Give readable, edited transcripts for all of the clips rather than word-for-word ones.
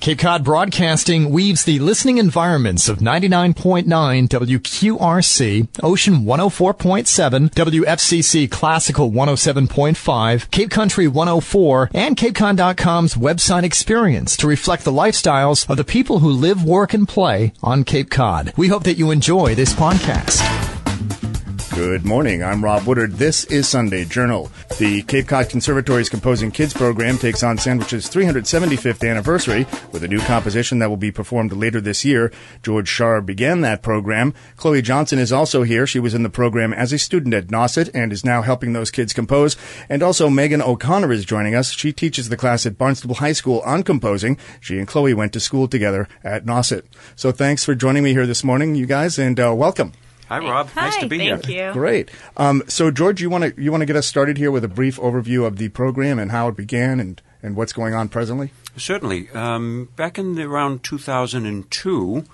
Cape Cod Broadcasting weaves the listening environments of 99.9 WQRC, Ocean 104.7, WFCC Classical 107.5, Cape Country 104, and CapeCon.com's website experience to reflect the lifestyles of the people who live, work, and play on Cape Cod. We hope that you enjoy this podcast. Good morning. I'm Rob Woodard. This is Sunday Journal. The Cape Cod Conservatory's Composing Kids program takes on Sandwich's 375th anniversary with a new composition that will be performed later this year. George Shar began that program. Chloe Johnson is also here. She was in the program as a student at Nauset and is now helping those kids compose. And also Megan O'Connor is joining us. She teaches the class at Barnstable High School on composing. She and Chloe went to school together at Nauset. So thanks for joining me here this morning, you guys, and welcome. Hi, Rob. Hi, nice to be here. Thank you. Great. So, George, you want to get us started here with a brief overview of the program and how it began and what's going on presently? Certainly. Back in around 2002,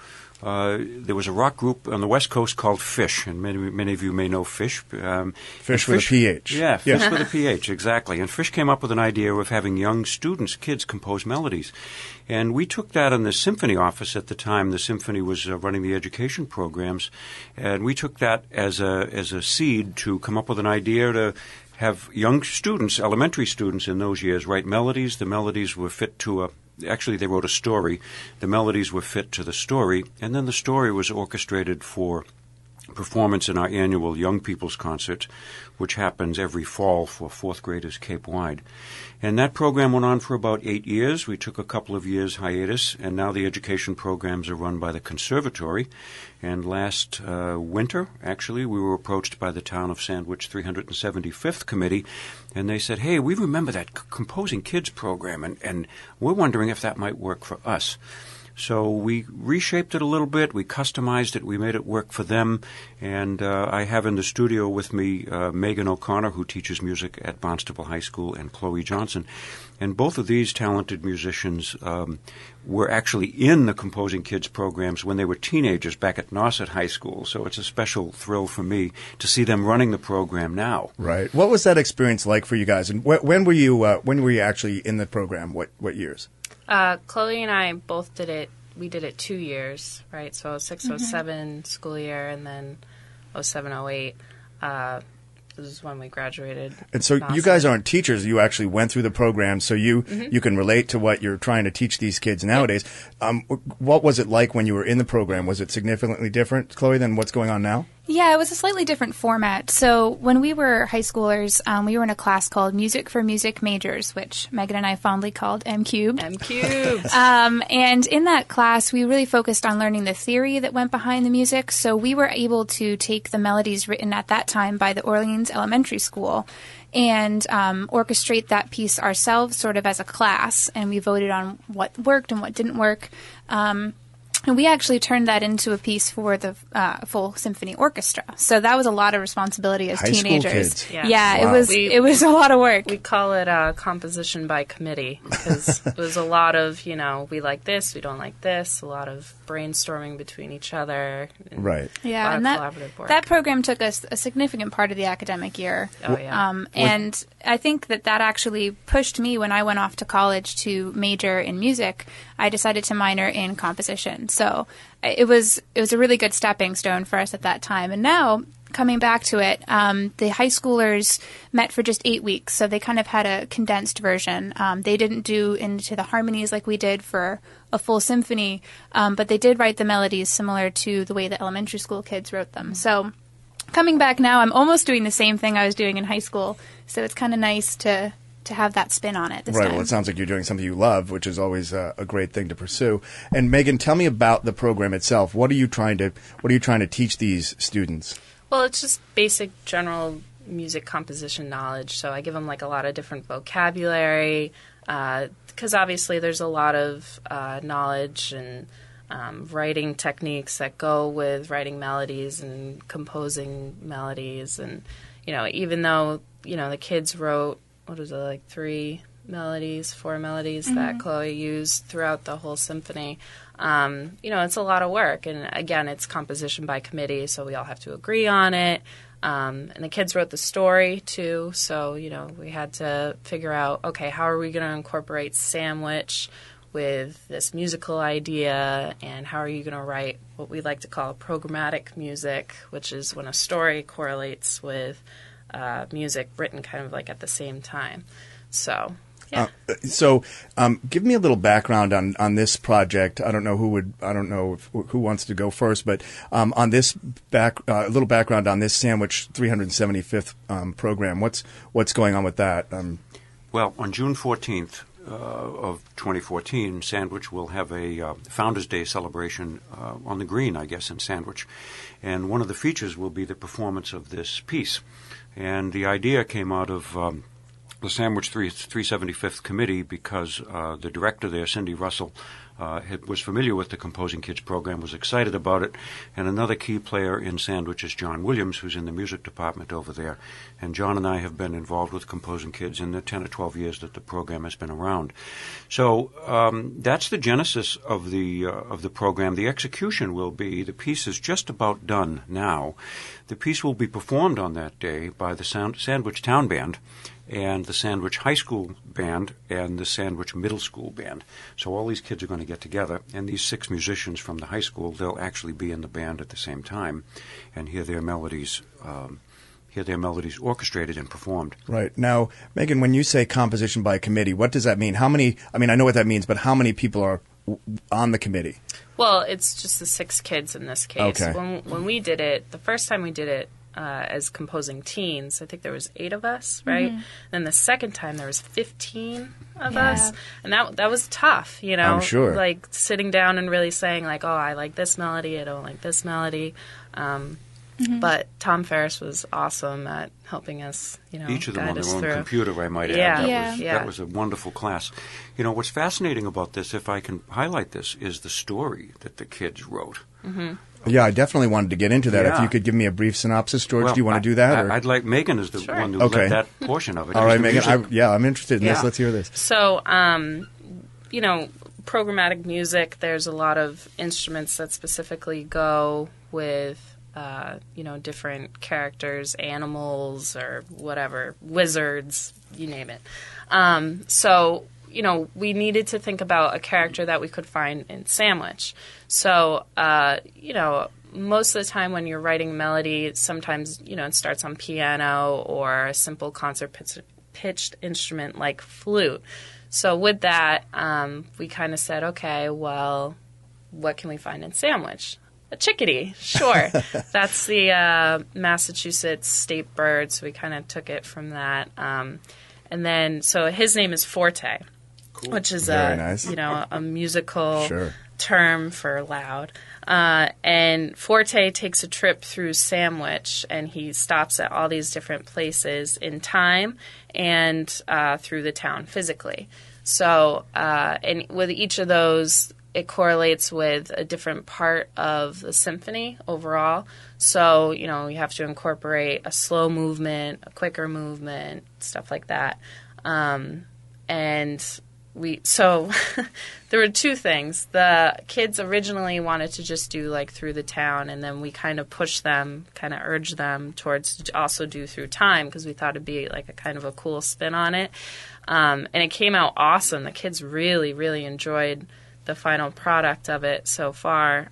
there was a rock group on the West Coast called Fish, and many of you may know Fish. Fish with a PH. Yeah, Fish with a PH, exactly. And Fish came up with an idea of having young students, kids, compose melodies. And we took that in the symphony office at the time. The symphony was running the education programs. And we took that as a seed to come up with an idea to have young students, elementary students in those years, write melodies. The melodies were fit to Actually, they wrote a story. The melodies were fit to the story, and then the story was orchestrated for performance in our annual Young People's Concert, which happens every fall for fourth graders Cape-wide. And that program went on for about 8 years. We took a couple of years hiatus, and now the education programs are run by the conservatory. And last winter, actually, we were approached by the Town of Sandwich 375th Committee, and they said, hey, we remember that Composing Kids program, and we're wondering if that might work for us. So we reshaped it a little bit, we customized it, we made it work for them, and I have in the studio with me Megan O'Connor, who teaches music at Barnstable High School, and Chloe Johnson. And both of these talented musicians were actually in the Composing Kids programs when they were teenagers back at Nauset High School, so it's a special thrill for me to see them running the program now. Right. What was that experience like for you guys, and when were you actually in the program? What years? Chloe and I both did it. We did it 2 years, right? So 06-07 school year, and then 07-08. This is when we graduated. And so you guys aren't teachers. You actually went through the program, so you can relate to what you're trying to teach these kids nowadays. What was it like when you were in the program? Was it significantly different, Chloe, than what's going on now? Yeah, it was a slightly different format. So when we were high schoolers, we were in a class called Music for Music Majors, which Megan and I fondly called M-Cubed. M-Cubed. And in that class, we really focused on learning the theory that went behind the music. So we were able to take the melodies written at that time by the Orleans Elementary School and orchestrate that piece ourselves sort of as a class. And we voted on what worked and what didn't work. And we actually turned that into a piece for the full symphony orchestra. So that was a lot of responsibility as High teenagers. School kids. Yeah, Wow. it was a lot of work. We call it composition by committee because it was a lot of, we like this, we don't like this, a lot of brainstorming between each other. And right. Yeah, and that program took us a significant part of the academic year. Oh, yeah. And I think that actually pushed me when I went off to college to major in music. I decided to minor in composition. So it was a really good stepping stone for us at that time. And now, coming back to it, the high schoolers met for just 8 weeks, so they kind of had a condensed version. They didn't do into the harmonies like we did for a full symphony, but they did write the melodies similar to the way the elementary school kids wrote them. So coming back now, I'm almost doing the same thing I was doing in high school, so it's kind of nice to have that spin on it this time. Right. Well, it sounds like you're doing something you love, which is always a great thing to pursue. And Megan, tell me about the program itself. What are you trying to teach these students? Well, it's just basic general music composition knowledge. So I give them a lot of different vocabulary because obviously there's a lot of knowledge and writing techniques that go with writing melodies and composing melodies. And, even though, the kids wrote, 4 melodies that Chloe used throughout the whole symphony. It's a lot of work. And again, it's composition by committee, so we all have to agree on it. And the kids wrote the story too. So, we had to figure out, okay, how are we going to incorporate Sandwich with this musical idea, and how are you going to write what we like to call programmatic music, which is when a story correlates with music written kind of like at the same time. So, yeah. Give me a little background on this project. I don't know who wants to go first, but on this a little background on this Sandwich 375th program. What's going on with that? Well, on June 14th of 2014, Sandwich will have a Founders Day celebration on the Green, I guess, in Sandwich. And one of the features will be the performance of this piece. And the idea came out of the Sandwich 375th Committee because the director there, Cindy Russell, was familiar with the Composing Kids program, was excited about it, and another key player in Sandwich is John Williams, who's in the music department over there. And John and I have been involved with Composing Kids in the 10 or 12 years that the program has been around. So that's the genesis of the program. The execution will be, the piece is just about done now. The piece will be performed on that day by the Sandwich Town Band and the Sandwich High School Band and the Sandwich Middle School Band. So all these kids are going to get together, and these 6 musicians from the high school, they'll actually be in the band at the same time and hear their melodies orchestrated and performed. Right. Now, Megan, when you say composition by committee, what does that mean? How many, I know what that means, but how many people are on the committee? Well, it's just the 6 kids in this case. Okay. When we did it, the first time we did it, as composing teens, I think there was 8 of us, right? Mm-hmm. Then the second time there was 15 of us, and that was tough, I'm sure. Like sitting down and really saying like, oh, I like this melody, I don't like this melody. But Tom Ferris was awesome at helping us, each of them guide on their own through. computer, I might add. Yeah. That was a wonderful class. What's fascinating about this, if I can highlight this, is the story that the kids wrote. Mm-hmm. Yeah, I definitely wanted to get into that. Yeah. If you could give me a brief synopsis, George, Well, do you want to do that? I'd like Megan is the Sure. one who Okay. led that portion of it. All It was right, the Megan. music. I'm interested in this. Yeah. Let's hear this. So, programmatic music, there's a lot of instruments that specifically go with, different characters, animals, or whatever, wizards, you name it. We needed to think about a character that we could find in Sandwich. So, most of the time when you're writing melody, sometimes, it starts on piano or a simple concert-pitched instrument like flute. So with that, we kind of said, okay, well, what can we find in Sandwich? A chickadee, sure. That's the Massachusetts state bird, so we kind of took it from that. So his name is Forte, cool. Which is very nice. A musical Sure. term for loud. And Forte takes a trip through Sandwich, and he stops at all these different places in time and through the town physically. So, and with each of those, it correlates with a different part of the symphony overall. So, you have to incorporate a slow movement, a quicker movement, stuff like that. There were 2 things. The kids originally wanted to just do like through the town, and then we kind of pushed them, kind of urged them towards also do through time, because we thought it'd be like a kind of a cool spin on it. And it came out awesome. The kids really, really enjoyed the final product of it so far.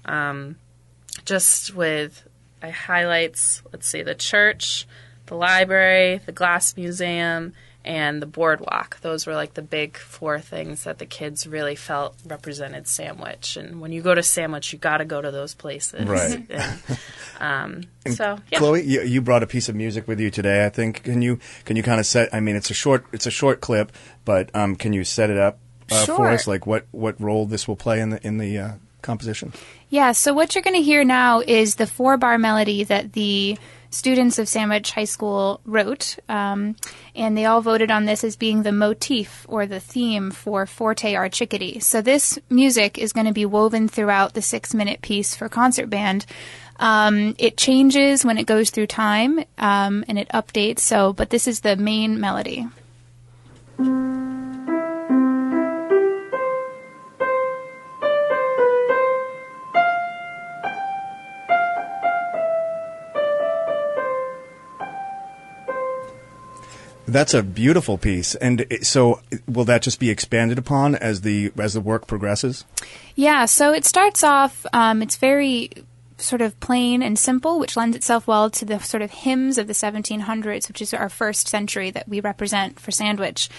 Just with highlights, let's see, the church, the library, the glass museum, and the boardwalk. Those were like the big 4 things that the kids really felt represented Sandwich. And when you go to Sandwich, you got to go to those places. Right. Chloe, you brought a piece of music with you today, I think. Can you kind of set? It's a short clip, but can you set it up Sure. for us? Like what role this will play in the composition? Yeah. So what you're going to hear now is the 4-bar melody that the students of Sandwich High School wrote, and they all voted on this as being the motif or the theme for Forte Our Chickadee. So this music is going to be woven throughout the 6-minute piece for concert band. It changes when it goes through time, and it updates. But this is the main melody. That's a beautiful piece. And so will that just be expanded upon as the work progresses? Yeah, so it starts off, it's very sort of plain and simple, which lends itself well to the sort of hymns of the 1700s, which is our first century that we represent for Sandwich.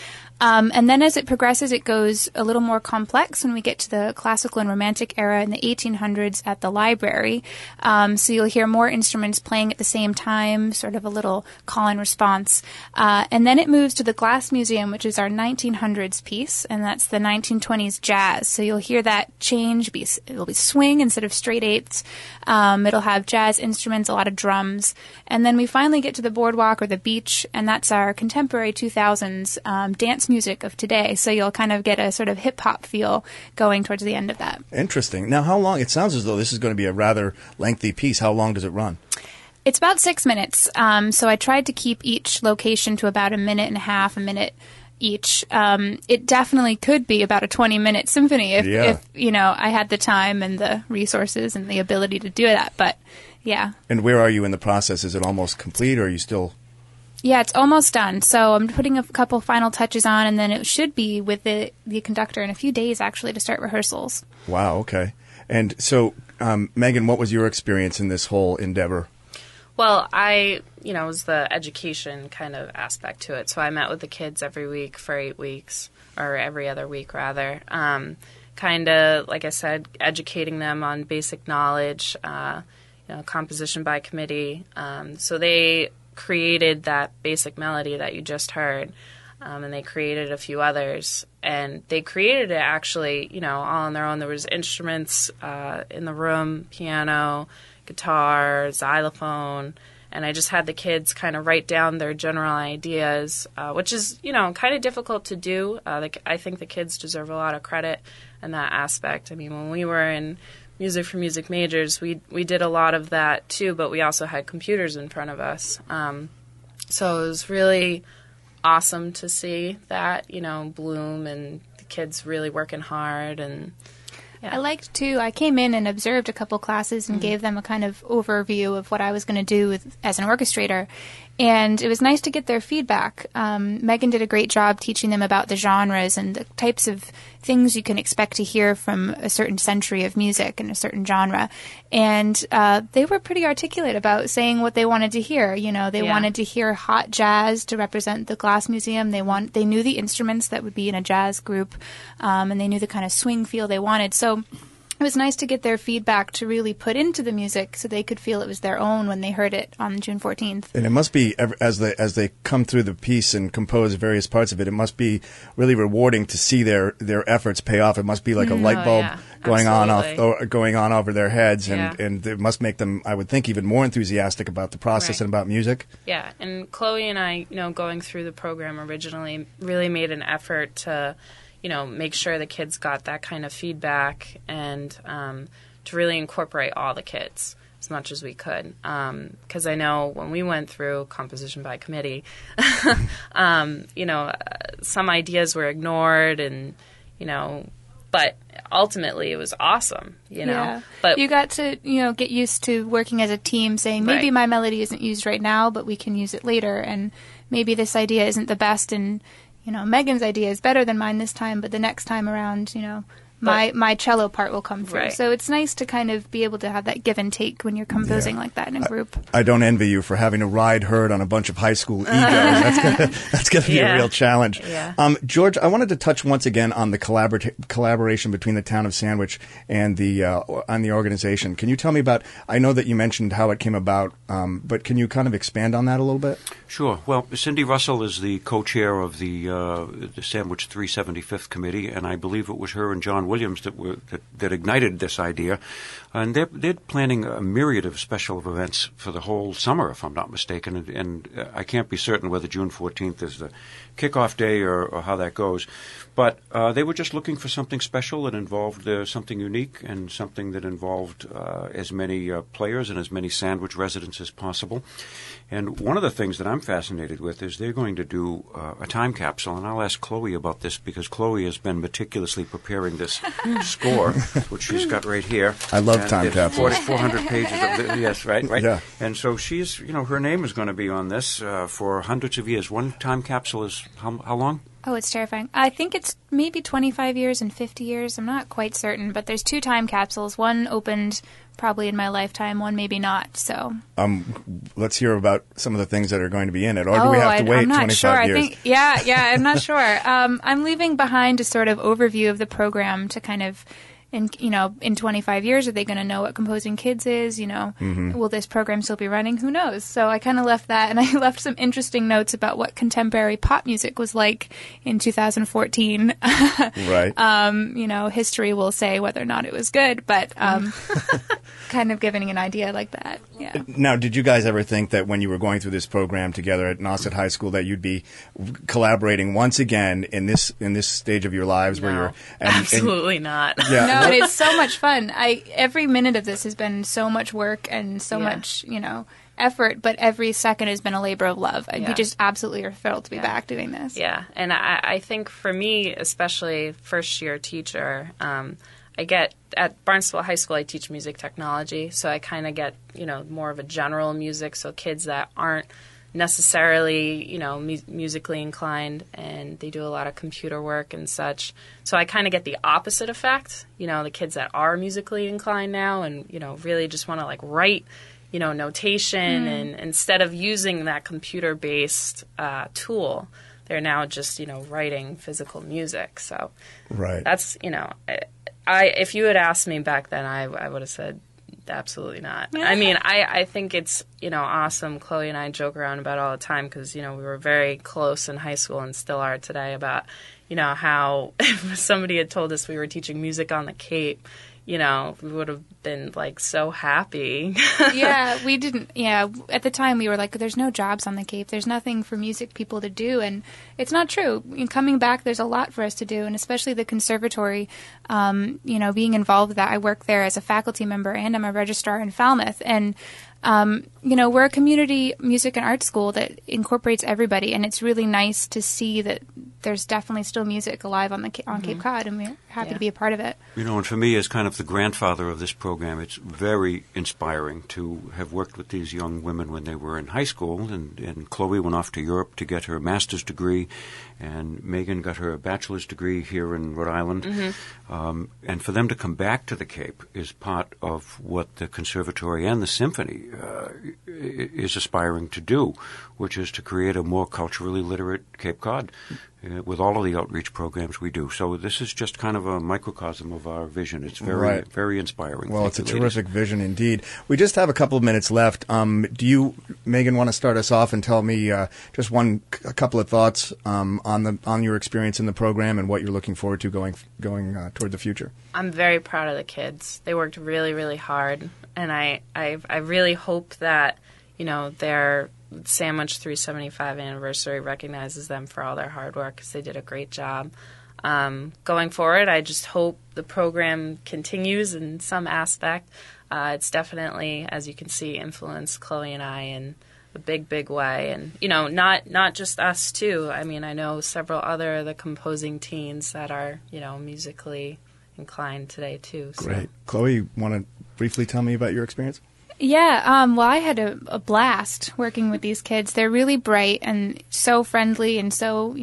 And then as it progresses, it goes a little more complex when we get to the classical and romantic era in the 1800s at the library. So you'll hear more instruments playing at the same time, sort of a little call and response. And then it moves to the Glass Museum, which is our 1900s piece, and that's the 1920s jazz. So you'll hear that change. It'll be swing instead of straight eighths. It'll have jazz instruments, a lot of drums. And then we finally get to the boardwalk or the beach, and that's our contemporary 2000s dance music of today. So you'll kind of get a sort of hip-hop feel going towards the end of that. Interesting. Now, how long? It sounds as though this is going to be a rather lengthy piece. How long does it run? It's about 6 minutes. So I tried to keep each location to about a minute and a half, a minute each. It definitely could be about a 20-minute symphony if I had the time and the resources and the ability to do that. But yeah. And where are you in the process? Is it almost complete, or are you still? Yeah, it's almost done. So I'm putting a couple final touches on, and then it should be with the conductor in a few days, actually, to start rehearsals. Wow, okay. And so, Megan, what was your experience in this whole endeavor? Well, it was the education kind of aspect to it. So I met with the kids every week for 8 weeks, or every other week, rather. Kind of, like I said, educating them on basic knowledge, composition by committee. So they created that basic melody that you just heard, and they created a few others, and they created it actually, all on their own. There was instruments in the room, piano, guitar, xylophone, and I just had the kids kind of write down their general ideas, which is, kind of difficult to do. I think the kids deserve a lot of credit in that aspect. I mean, when we were in Music for Music Majors, we did a lot of that too, but we also had computers in front of us. So it was really awesome to see that, bloom, and the kids really working hard. And yeah. I liked too, I came in and observed a couple classes and gave them a kind of overview of what I was going to do as an orchestrator. And it was nice to get their feedback. Megan did a great job teaching them about the genres and the types of things you can expect to hear from a certain century of music and a certain genre. And they were pretty articulate about saying what they wanted to hear. They wanted to hear hot jazz to represent the Glass Museum. They knew the instruments that would be in a jazz group, and they knew the kind of swing feel they wanted. So it was nice to get their feedback to really put into the music so they could feel it was their own when they heard it on June 14th. And it must be, as they come through the piece and compose various parts of it, it must be really rewarding to see their efforts pay off. It must be like a light bulb going on over their heads, and it must make them, I would think, even more enthusiastic about the process and about music. Yeah, and Chloe and I, going through the program originally, really made an effort to make sure the kids got that kind of feedback, and to really incorporate all the kids as much as we could. Because I know when we went through composition by committee, some ideas were ignored, and, but ultimately it was awesome, Yeah. But you got to, get used to working as a team, saying maybe my melody isn't used right now, but we can use it later, and maybe this idea isn't the best, and Megan's idea is better than mine this time, but the next time around, my cello part will come through. Right. So it's nice to kind of be able to have that give and take when you're composing like that in a group. I don't envy you for having to ride herd on a bunch of high school egos. That's going to be a real challenge. Yeah. George, I wanted to touch once again on the collaboration between the town of Sandwich and the organization. Can you tell me about? I know that you mentioned how it came about, but can you kind of expand on that a little bit? Sure. Well, Cindy Russell is the co-chair of the Sandwich 375th Committee, and I believe it was her and John Williams that ignited this idea. And they're planning a myriad of special events for the whole summer, if I'm not mistaken. And I can't be certain whether June 14th is the kickoff day or how that goes. But they were just looking for something special that involved something unique and something that involved as many players and as many Sandwich residents as possible. And one of the things that I'm fascinated with is they're going to do a time capsule, and I'll ask Chloe about this because Chloe has been meticulously preparing this score, which she's got right here. I love and time it's capsules. 400 pages of yes, right. Yeah. And so she's, her name is going to be on this for hundreds of years. One time capsule is how long? Oh, it's terrifying. I think it's maybe 25 years and 50 years. I'm not quite certain, but there's 2 time capsules. One opened probably in my lifetime, one maybe not. So let's hear about some of the things that are going to be in it. Or do we have to wait I'm not 25 sure. years? I think, yeah, I'm not sure. I'm leaving behind a sort of overview of the program to kind of, in 25 years, are they going to know what Composing Kids is? Will this program still be running? Who knows? So I kind of left that, and I left some interesting notes about what contemporary pop music was like in 2014. Right. History will say whether or not it was good, but kind of giving an idea like that. Yeah. Now, did you guys ever think that when you were going through this program together at Nauset High School that you'd be collaborating once again in this stage of your lives where you're absolutely not. Yeah. No, and it's so much fun. Every minute of this has been so much work and so much, effort, but every second has been a labor of love. We just absolutely are thrilled to be back doing this. Yeah, and I think for me, especially first-year teacher, I get at Barnstable High School, I teach music technology, so I kind of get, more of a general music, so kids that aren't necessarily, musically inclined, and they do a lot of computer work and such. So I kind of get the opposite effect, the kids that are musically inclined now and, really just want to write, notation, and instead of using that computer-based tool, they're now just, writing physical music. So that's, if you had asked me back then, I would have said, absolutely not. I mean, I think it's, awesome. Chloe and I joke around about it all the time because, we were very close in high school and still are today about, how if somebody had told us we were teaching music on the Cape, we would have been so happy. Yeah, we didn't. Yeah, at the time we were like, there's no jobs on the Cape. There's nothing for music people to do. And it's not true. Coming back, there's a lot for us to do. And especially the conservatory, being involved with that. I work there as a faculty member and I'm a registrar in Falmouth. And we're a community music and art school that incorporates everybody, and it's really nice to see that there's definitely still music alive on Cape Cod, and we're happy to be a part of it. And for me, as kind of the grandfather of this program, it's very inspiring to have worked with these young women when they were in high school, and Chloe went off to Europe to get her master's degree, and Megan got her bachelor's degree here in Rhode Island. And for them to come back to the Cape is part of what the conservatory and the symphony is aspiring to do, which is to create a more culturally literate Cape Cod with all of the outreach programs we do. So this is just kind of a microcosm of our vision. It's very, very inspiring. Well, it's a terrific vision indeed. We just have a couple of minutes left. Do you, Megan, want to start us off and tell me just a couple of thoughts on your experience in the program and what you're looking forward to going toward the future? I'm very proud of the kids. They worked really, really hard, and I really hope that their Sandwich 375 anniversary recognizes them for all their hard work because they did a great job. Going forward, I just hope the program continues in some aspect. It's definitely, as you can see, influenced Chloe and I in a big, big way. And, not just us, too. I mean, I know several other of the composing teens that are, musically inclined today, too. So. Great. Chloe, you want to briefly tell me about your experience? Yeah, well, I had a blast working with these kids. They're really bright and so friendly and so,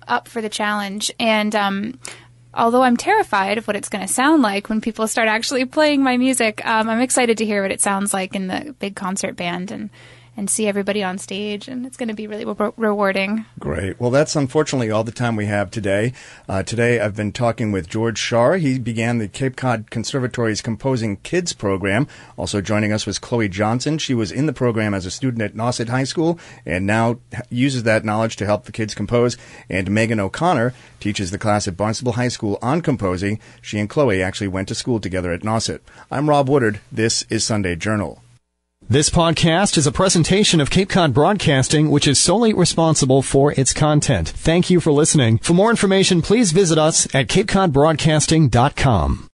up for the challenge. And although I'm terrified of what it's going to sound like when people start actually playing my music, I'm excited to hear what it sounds like in the big concert band and see everybody on stage, and it's going to be really rewarding. Great. Well, that's unfortunately all the time we have today. Today I've been talking with George Shar. He began the Cape Cod Conservatory's Composing Kids program. Also joining us was Chloe Johnson. She was in the program as a student at Nauset High School and now uses that knowledge to help the kids compose. And Megan O'Connor teaches the class at Barnstable High School on composing. She and Chloe actually went to school together at Nauset. I'm Rob Woodard. This is Sunday Journal. This podcast is a presentation of Cape Cod Broadcasting, which is solely responsible for its content. Thank you for listening. For more information, please visit us at capecodbroadcasting.com.